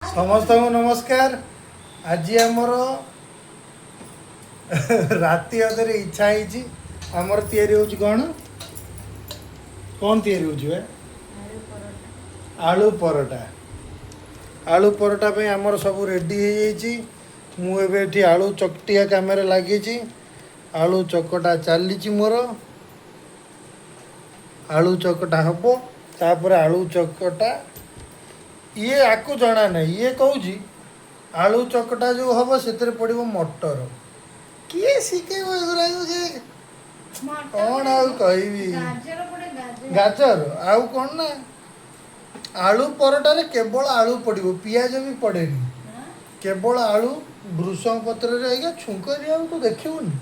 समस्त को नमस्कार। आज आमर राति अधे इच्छा है आमर तैयारी हो कौन कौन तैयारी हो आलू परोटा। आलू परोटा पे आमर सब रेडी हो मुझे आलू चकटिया काम लगी। आलू चकटा चली मोर आलू चकटा हम तापर आलू चकटा ये आपको जना ना ये कौच आलू चकटा जो हम से पड़ो मटर किए शिखे कौन आबी गाजर आउ कौन ना आलू परोटारे केवल आलू पड़ो पियाज भी पड़ेनि केवल आलू भृषंग पत्र छुंक दिया तो देखनी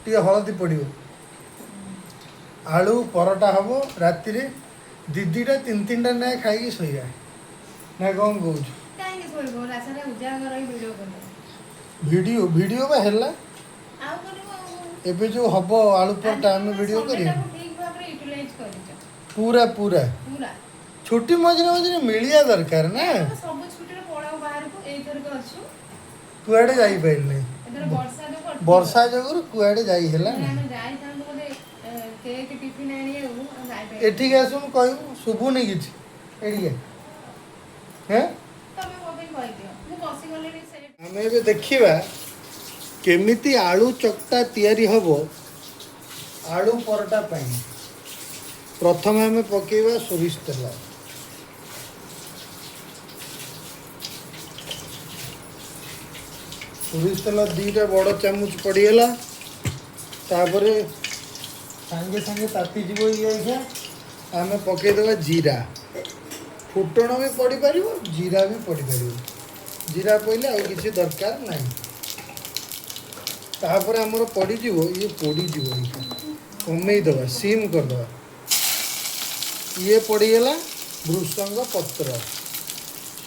टे हलदी पड़ो आलू परोटा हम राति दीदीटा तीन तीन टा ना खाई शोया ना कौन कौच वीडियो वीडियो बा हैला एबे जो हम आलू परोटा आम वीडियो करिया पूरा पूरा छुट्टी मझे मझे मिलिया दरकार ना कुआडे जाई पाइल वर्षा जगह कुआडे जाई हैला एठी आसुन कहू शुभुनी किछि एडिया हैं आमे एबे देखिबा केमिति आलू चकटा तैयारी हबो आलू परोटा पाई। प्रथम आमे पकेइबा सोरिष तेल सोरिष तेल दीटा बड़ चामच पड़ीगला तापरे सांगे सांगे ताती जीव ये आम पकईदे जीरा फुटण भी पड़ पार जीरा भी पड़ पार जीरा पड़े आ कि दरकार ना तापर आमर पड़ ये पोड़ीज कमेदे सीम करदे ये पड़गला भृषंग पत्र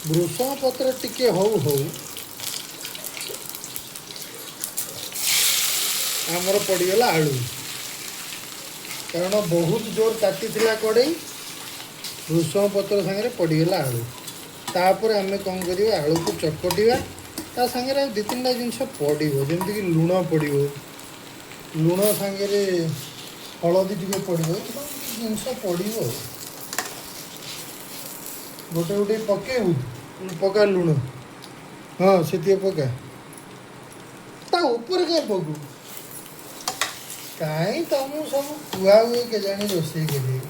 भृषंग पत्र टिके हौ आमर पड़गला आलू कारण बहुत जोर ताती कड़े भृषंग पत्र सागर पड़गला आलू तापर आम कौन कर आलू को चकटिया ता सागर दु तीन टा जिन पड़ो जमीक लुण पड़ो लुण सागर हलदी टे पड़ो जिन पड़ो गोटे गोटे पकेबू पका लुण हाँ से पका ता ऊपर क्या पकू कहीं तुम सब कुआ हुए के जानी रोषे के लिए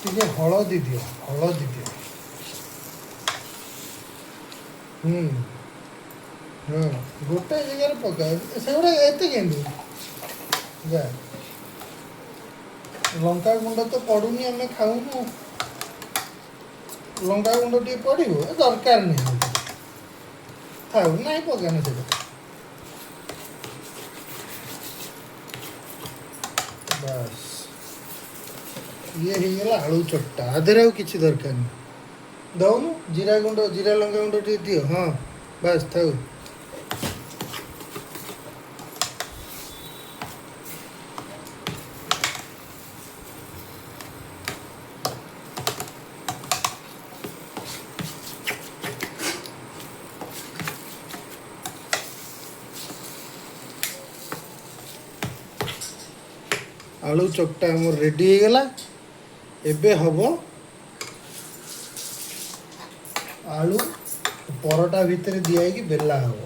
टे हलदी दियो हलदी दियो हाँ गोटे जगह पका से एत के जा लंका गुंड तो पड़ूनी आम खाऊनु लंका गुंड टे पड़ो दरकार नहीं थाऊ ना पकाना से बस ये होगा आलू चकटा आधे आउ कि दरकार नहीं दौनु जीरा गुंड जीरा लंका गुंड टे दियो हाँ बस थाऊ आलू चकटा आमर रेडी हो गला एबे हम आलू परोटा भितर दिया कि बेला हम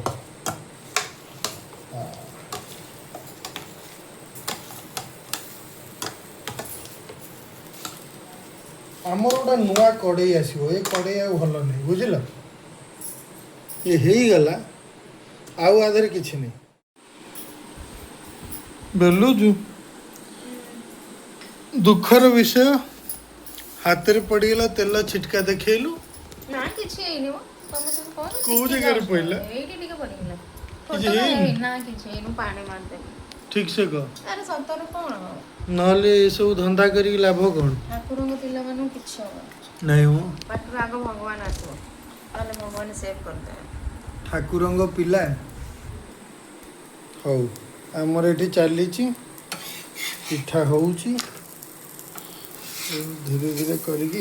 आमर गोटे नुआ कड़े आसो ये कड़े आ भल नहीं बुझल ये हो गला आउ आधे किसी नहीं बेलुजु दुखर विषय हाथ में पड़गला तेल छिटका देखलु ना किछि एइनी वो तमे सब कोन को जगह पड़ला एइटी टिके पड़िगला किछि हेइ ना किछि एनु पानी मार दे ठीक से कह अरे सतर कोन नले ए सब धंधा करी लाभ कोन ठाकुर को पिला मानु किछि हो नहीं हो पाटू आगो भगवान आसो ताले भगवान सेव कर दे ठाकुरंग पिला हौ आमर एठी चली पिठा होउची धीरे धीरे करके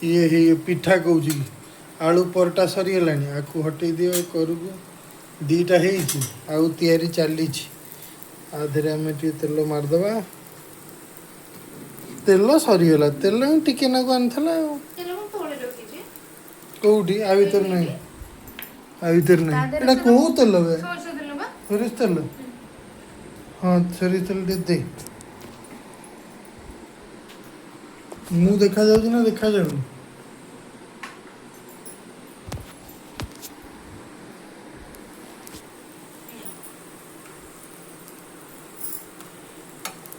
ये पिठा कौच आलू परटा सरीगला आपको हटे दियो करू दीटा आउ तैयारी चली आधे आम तेल मारदे तेल सरीगला तेल टिके नाकु आनला कौटी आ भर ना आ भर ना एटा कौ तेल बे सोरिष तेल हाँ सोरिष तेल दे मु देखा जाऊँ ना देखा जाऊँ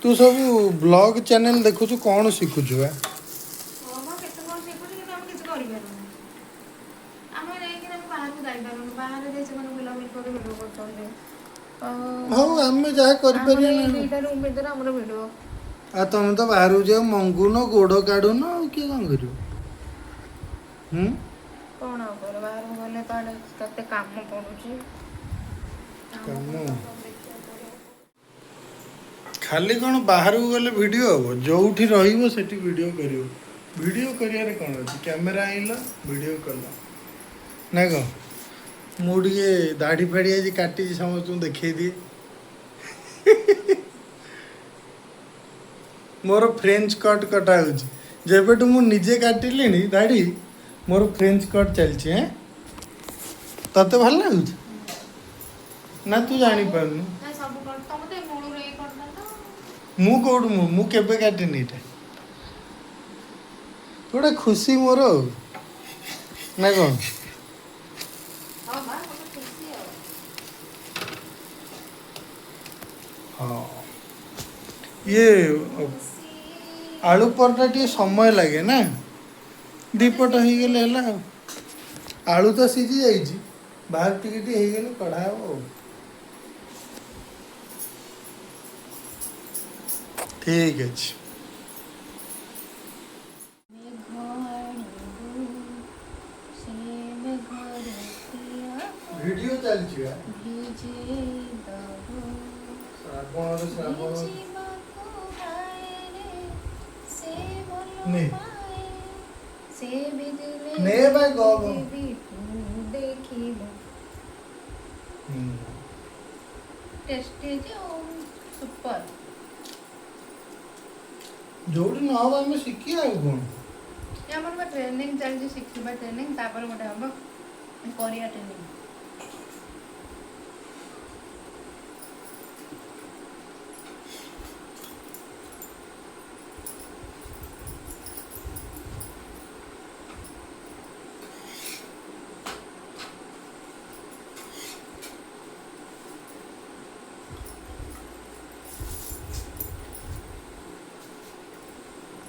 तू सब ब्लॉग चैनल देखु कौन शिखुचु बा हाँ आम जहाँ कर तुम तो बाहर जाओ मंगुन गोड़ काढ़ुन किए कौन कर खाली कौन बाहर को गले वीडियो हम जो रही वीडियो कर वीडियो करियारे कौन अच्छे कैमेरा आइल वीडियो कल ना कौन मुझे दाढ़ी फाड़ी आज काटी समस्त देखे दिए मोर फ्रेंच कट कटा जेबेठू मु निजे काटिली दाढ़ी मोर फ्रेंच कट चलती तते भल लगुच ना तू जानी पारनु मु कौट मु केबे काटिनी इटा गोटे खुशी मोर ना कौन हाँ ये आलू परटा टे समय लगे ना दीपट हो गले आलू तो सीझी जाइए बाहर टिके गले कढ़ा हम ठीक अच्छे वीडियो चलती है नहीं नहीं भाई गो टेस्टी सुपर जोड़ी न हो आम शिखी आ कौन ट्रेनिंग चलती शिखा ट्रेनिंग गोटे हम कोरिया ट्रेनिंग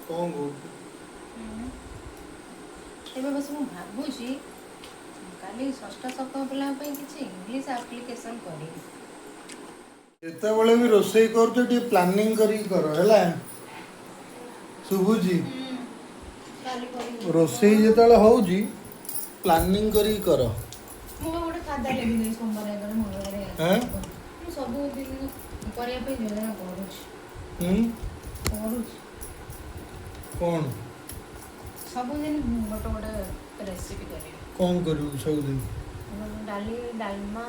कौन ଏବେ ବସି ମୁଁ ଭାବୁଛି କାଲି ଷଷ୍ଠ ସପ୍ତମ ପିଲାଙ୍କ ପାଇଁ କିଛି ଇଂଲିଶ ଆପ୍ଲିକେସନ୍ କରିବି ଯେତେବେଳେ ବି ରୋଷେଇ କରୁଛ ଟିକେ ପ୍ଲାନିଂ କରିକି କର ହେଲା ଶୁଭୁଛି ରୋଷେଇ ଯେତେବେଳେ ହଉଛି ପ୍ଲାନିଂ କରିକି କର ମୁଁ ଗୋଟେ ଖାତା ଲେଖିଦେବି ସୋମବାର ମଙ୍ଗଳବାର ମୁଁ ସବୁ ଦିନ କରିବା ପାଇଁ ଯୋଜନା କରୁଛି कौन सबुदिन गोटे गोटे रेसिपी करें कौन करू सबुदिन डाली डालमा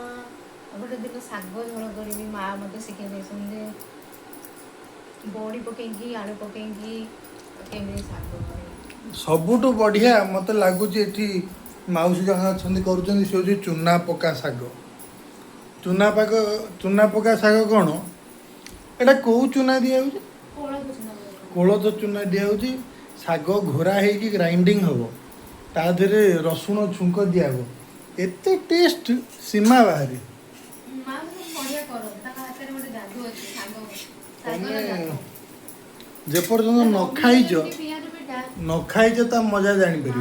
गोटे दिन शाग झोल करी माँ मत शिखे दे बड़ी पकईकी आलू पकईकी केमी शाग सबुठु बढ़िया मत लगुच मौसी जगह अच्छा कर चूना पका शाग चूना पका शाग कौन एटा कौ चूना दिया कोलथ चूना दिया शाग घोरा होगी ग्राइंडिंग हम ताधे रसुण छुंक दिया एत टेस्ट सीमा बाहर जेपर्यंत न खाइच ता मजा जानी पार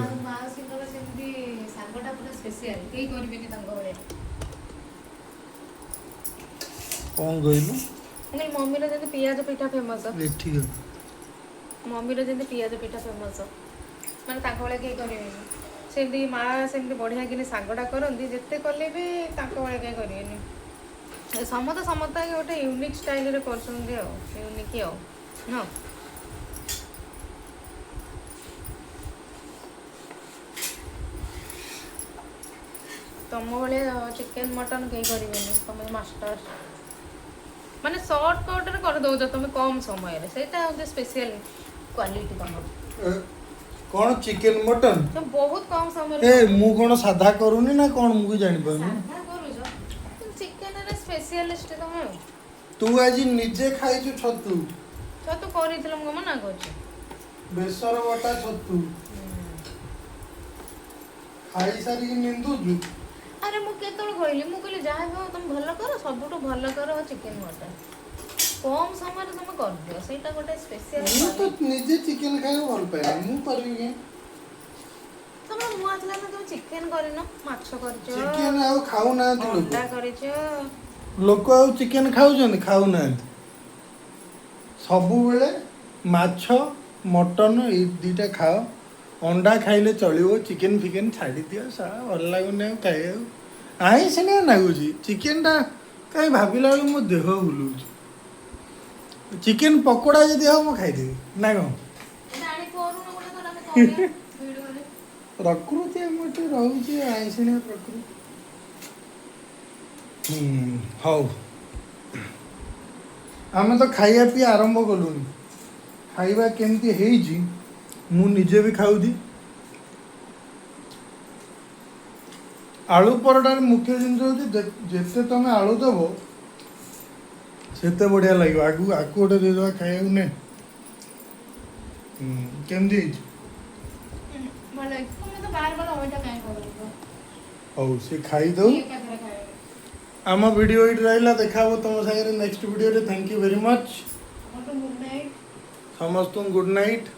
कौन कहलु मम्मी जब पियाज पिठा फेमस ठीक है मम्मी जमी पियाज पिठा फेमस मैंने भाई कहीं करें सेमती माँ सेमती बढ़िया कि शागटा करती जिते कले भी भाई कहीं करें ସମସ୍ତେ ଗୋଟେ ୟୁନିକ୍ ଷ୍ଟାଇଲରେ କରୁଛନ୍ତି ଆଉ ୟୁନିକ୍ ଆଉ ନା ତମ ଭଳିଆ ଚିକେନ୍ ମଟନ୍ କେହି କରିବେନି ତମେ ମାଷ୍ଟର ମାନେ ସର୍ଟକଟ୍ରେ କରିଦେଉଛ ତମେ କମ୍ ସମୟରେ ସେଇଟା ହେଉଛି ସ୍ପେଶିଆଲ କ୍ୱାଲିଟି ତମର କ'ଣ ଚିକେନ୍ ମଟନ୍ ତମେ ବହୁତ କମ୍ ସମୟରେ ମୁଁ କ'ଣ ସାଧା କରୁନି ନା କ'ଣ ମୁଁ ବି ଜାଣିପାରୁନି। ସାଧା କରୁଛ ଚିକେନରେ ସ୍ପେଶିଆଲିଷ୍ଟ ତମେ ଆଉ ତୁ ଆଜି ନିଜେ ଖାଇଛୁ ଛତୁ କରିଥିଲ ମୁଁ ମନା କରୁଛି ବେସର ବଟା ଛତୁ ଖାଇସାରିକି ନିନ୍ଦୁଛୁ। ଆରେ ମୁଁ କେତେବେଳେ କହିଲି ମୁଁ କହିଲି ଯାହା ବି ହଉ ତମେ ଭଲ କର ସବୁଠୁ ଭଲ କର ଚିକେନ୍ ମଟନ୍ କମ୍ ସମୟରେ ତମେ କରିଦିଅ ସେଇଟା ଗୋଟେ ସ୍ପେଶିଆଲ ମୁଁ ତ ନିଜେ ଚିକେନ୍ ଖାଇବାକୁ ଭଲ ପାଏ ମୁଁ କରିବି କାଇଁ ତମର ନୂଆ ଥିଲା ନା ତମେ ଚିକେନ୍ କରିନ ମାଛ କରିଛ ଚିକେନ୍ ଆଉ ଖାଉନାହାନ୍ତି ଅଣ୍ଡା କରିଛ ଲୋକ ଆଉ ଚିକେନ୍ ଖାଉଛନ୍ତି ଖାଉନାହାନ୍ତି ସବୁବେଳେ ମାଛ ମଟନ୍ ଏଇ ଦୁଇଟା ଖାଅ ଅଣ୍ଡା ଖାଇଲେ ଚଳିବ ଚିକେନ୍ ଫିକେନ୍ ଛାଡ଼ିଦିଅ ଭଲ ଲାଗୁନି ଆଉ ଖାଇବାକୁ ଆଇଁସିଣିଆ ଲାଗୁଛି ଚିକେନ୍ଟା କାହିଁ ଭାବିଲା ବେଳକୁ ମୋ ଦେହ ବୁଲଉଛି ଚିକେନ୍ ପକୋଡ଼ା ଯଦି ହବ ମୁଁ ଖାଇଦେବି ନା କ'ଣ ପ୍ରକୃତି ଆମର ଟିକେ ରହୁଛି ଆଇଁସିଣିଆ ପ୍ରକୃତି ହଉ ଆମେ ତ ଖାଇବା ପିଇବା ଆରମ୍ଭ କଲୁଣି ଖାଇବା କେମିତି ହେଇଛି ମୁଁ ନିଜେ ବି ଖାଉଛି ଆଳୁ ପରଟାରେ ମୁଖ୍ୟ ଜିନିଷ ହେଉଛି ଯେତେ ତମେ ଆଳୁ ଦେବ ସେତେ ବଢ଼ିଆ ଲାଗିବ ଆକୁ ଗୋଟେ ଦେଇଦେବା ଖାଇବାକୁ ନେ କେମିତି ହେଇଛି ହଉ ସେ ଖାଇଦଉ ଆମ ଭିଡ଼ିଓ ଏଇଠି ରହିଲା ଦେଖା ହବ ତମ ସାଙ୍ଗରେ ନେକ୍ସଟ ଭିଡ଼ିଓରେ ଥ୍ୟାଙ୍କ ୟୁ ଭେରି ମଚ୍ ସମସ୍ତଙ୍କୁ ଗୁଡ୍ ନାଇଟ୍